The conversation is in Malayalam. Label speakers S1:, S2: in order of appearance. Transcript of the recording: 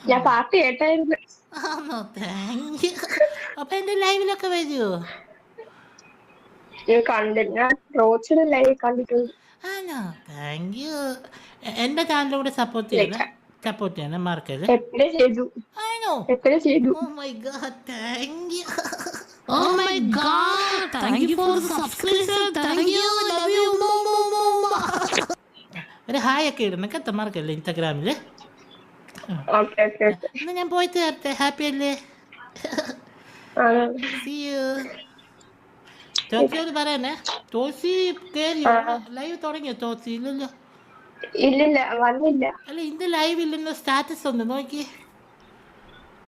S1: ഞാൻ പാട്ട് കേട്ടായിരുന്നു.
S2: ആണോ? Thank you. അപ്പൊ എന്റെ ലൈവിലൊക്കെ വരുമോ?
S1: ഞാൻ റോച്ചിന്റെ ലൈവ് കണ്ടിട്ടുണ്ട്.
S2: ആണോ? Thank you. എന്റെ ചാനലിലൂടെ സപ്പോർട്ട് ചെയ്യണം.
S1: ലൈക്ക്
S2: സപ്പോർട്ട് ചെയ്യണം, മറക്കല്ലേ.
S1: എപ്പോഴും ചെയ്തു.
S2: ആണോ?
S1: എപ്പോഴും ചെയ്തു.
S2: Oh my god, thank you.
S3: Oh my god, thank you for the subscription. Thank you, love you, mama.
S2: ഒരു ഹായ് ഒക്കെ ഇടണം കേട്ടോ, മറക്കല്ലേ ഇൻസ്റ്റാഗ്രാമില്.
S1: Okay okay okay.
S2: എന്നാ ഞാൻ പോയിട്ട് വരട്ടെ. ഹാപ്പി അല്ലേ? See you. തോസിയോട് പറയണേ. തോസി കേറിയോ? ലൈവ് തുടങ്ങിയോ തോസി? ഇല്ലല്ലോ.
S1: ഇല്ലില്ല, വന്നില്ല.
S2: അല്ല, ഇന്ന് ലൈവ് ഇല്ലെന്നോ സ്റ്റാറ്റസ് ഉണ്ട്, നോക്കി.